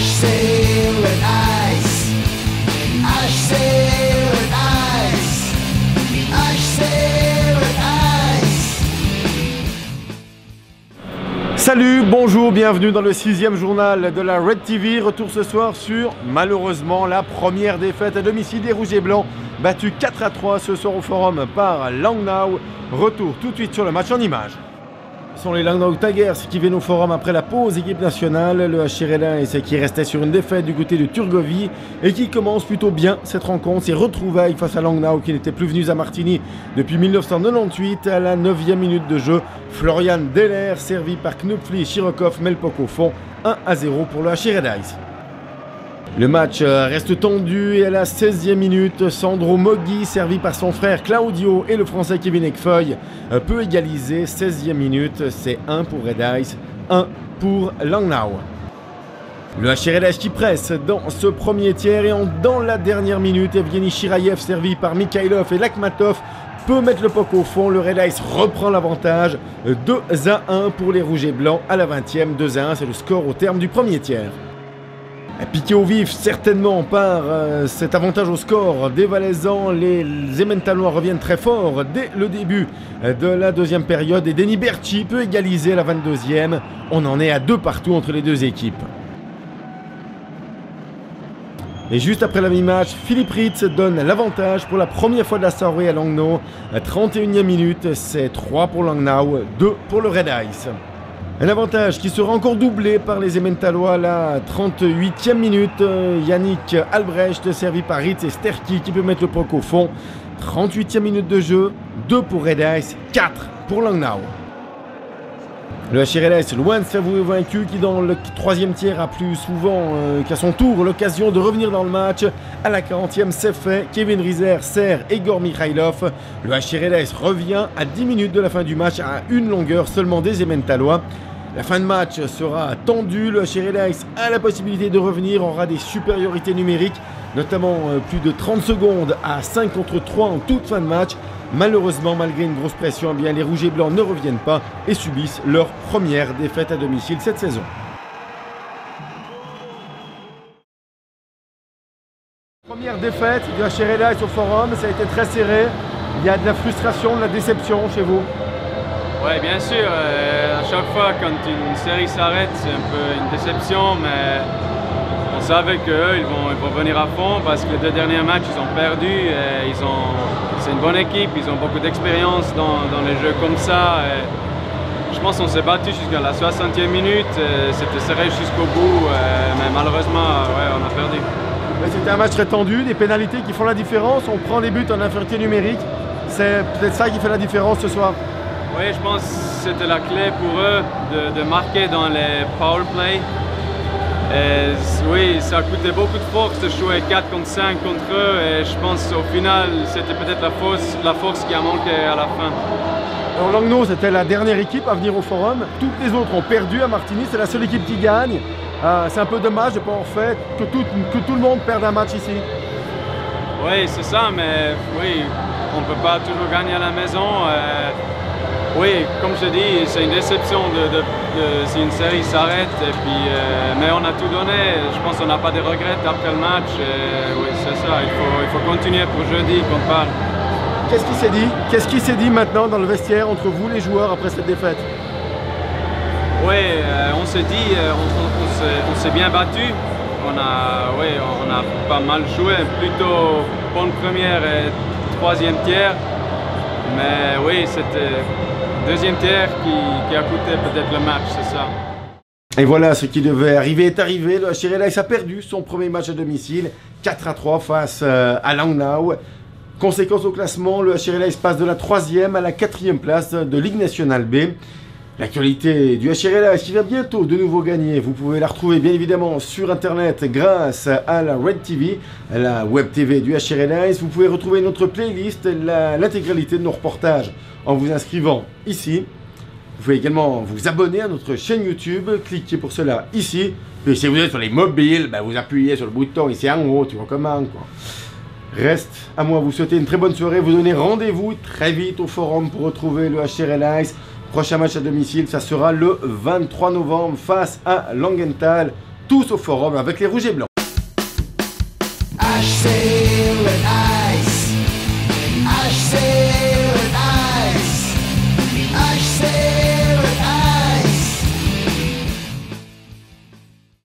HC Red Ice, HC Red Ice, HC Red Ice. Salut, bonjour, bienvenue dans le 6e journal de la Red TV. Retour ce soir sur, malheureusement, la première défaite à domicile des Rouges et Blancs, battu 4-3 ce soir au Forum par Langnau. Retour tout de suite sur le match en images. Ce sont les Langnau Tigers qui viennent au Forum après la pause équipe nationale. Le HRLA qui restait sur une défaite du côté de Turgovie et qui commence plutôt bien cette rencontre. Ses retrouvailles face à Langnau qui n'était plus venus à Martigny depuis 1998. À la 9e minute de jeu, Florian Deller servi par Knupfli, Chirokov, Melpok au fond. 1-0 pour le HRLA. Le match reste tendu et à la 16e minute, Sandro Moggi, servi par son frère Claudio et le français Kevin Ekfoy, peut égaliser. 16e minute, c'est 1 pour Red Ice, 1 pour Langnau. Le HRLH qui presse dans ce premier tiers et dans la dernière minute, Evgeny Shirayev, servi par Mikhailov et Lakhmatov, peut mettre le puck au fond. Le Red Ice reprend l'avantage, 2-1 pour les Rouges et Blancs à la 20e, 2-1, c'est le score au terme du premier tiers. Piqué au vif certainement par cet avantage au score dévalaisant, les Emmentalois reviennent très fort dès le début de la deuxième période et Denis Berchi peut égaliser à la 22e. On en est à 2 partout entre les deux équipes. Et juste après la mi-match, Philippe Ritz donne l'avantage pour la première fois de la soirée à Langnau. 31e minute, c'est 3 pour Langnau, 2 pour le Red Ice. Un avantage qui sera encore doublé par les Emmentalois à la 38e minute. Yannick Albrecht servi par Ritz et Sterki qui peut mettre le puck au fond. 38e minute de jeu, 2 pour Red Ice, 4 pour Langnau. Le HRLS loin de s'avouer vaincu qui dans le 3e tiers a plus souvent qu'à son tour l'occasion de revenir dans le match. À la 40e c'est fait, Kevin Rizer sert Egor Mikhailov. Le HRLS revient à 10 minutes de la fin du match à une longueur seulement des Emmentalois. La fin de match sera tendue, le HRLS a la possibilité de revenir, aura des supériorités numériques, notamment plus de 30 secondes à 5 contre 3 en toute fin de match. Malheureusement, malgré une grosse pression, eh bien, les Rouges et Blancs ne reviennent pas et subissent leur première défaite à domicile cette saison. Première défaite du HRLS au Forum, ça a été très serré. Il y a de la frustration, de la déception chez vous? Oui, bien sûr. À chaque fois, quand une série s'arrête, c'est un peu une déception, mais on savait qu'eux, ils vont venir à fond parce que les 2 derniers matchs, ils ont perdu. Et c'est une bonne équipe, ils ont beaucoup d'expérience dans les jeux comme ça. Et je pense qu'on s'est battu jusqu'à la 60e minute. C'était serré jusqu'au bout, mais malheureusement, ouais, on a perdu. C'était un match très tendu, des pénalités qui font la différence. On prend les buts en infériorité numérique. C'est peut-être ça qui fait la différence ce soir. Oui, je pense que c'était la clé pour eux de marquer dans les power play. Et oui, ça a coûté beaucoup de force de jouer 4 contre 5 contre eux et je pense au final c'était peut-être la force qui a manqué à la fin. Alors Langnau, c'était la dernière équipe à venir au Forum. Toutes les autres ont perdu à Martigny, c'est la seule équipe qui gagne. C'est un peu dommage de ne pas en fait que tout le monde perde un match ici. Oui, c'est ça, mais oui, on ne peut pas toujours gagner à la maison. Oui, comme je dis, c'est une déception si une série s'arrête. Mais on a tout donné. Je pense qu'on n'a pas de regrets après le match. Oui, c'est ça. Il faut continuer pour jeudi qu'on parle. Qu'est-ce qui s'est dit? Qu'est-ce qui s'est dit maintenant dans le vestiaire entre vous les joueurs après cette défaite? Oui, on s'est dit, on s'est bien battu. On a pas mal joué, plutôt bonne première et 3e tiers. Mais oui, c'était 2e tiers qui a coûté peut-être le match, c'est ça. Et voilà, ce qui devait arriver est arrivé. Le HRLS a perdu son premier match à domicile, 4-3 face à Langnau. Conséquence au classement, le HRLS passe de la 3e à la 4e place de Ligue Nationale B. L'actualité du HRLS qui va bientôt de nouveau gagner, vous pouvez la retrouver bien évidemment sur internet grâce à la Red TV, la web TV du HRLS. Vous pouvez retrouver notre playlist, l'intégralité de nos reportages en vous inscrivant ici. Vous pouvez également vous abonner à notre chaîne YouTube, cliquez pour cela ici. Puis si vous êtes sur les mobiles, ben vous appuyez sur le bouton ici en haut, tu recommandes quoi. Reste à moi vous souhaiter une très bonne soirée, vous donner rendez-vous très vite au forum pour retrouver le HRLS. Prochain match à domicile, ça sera le 23 novembre face à Langenthal. tous au forum avec les Rouges et Blancs. HC Red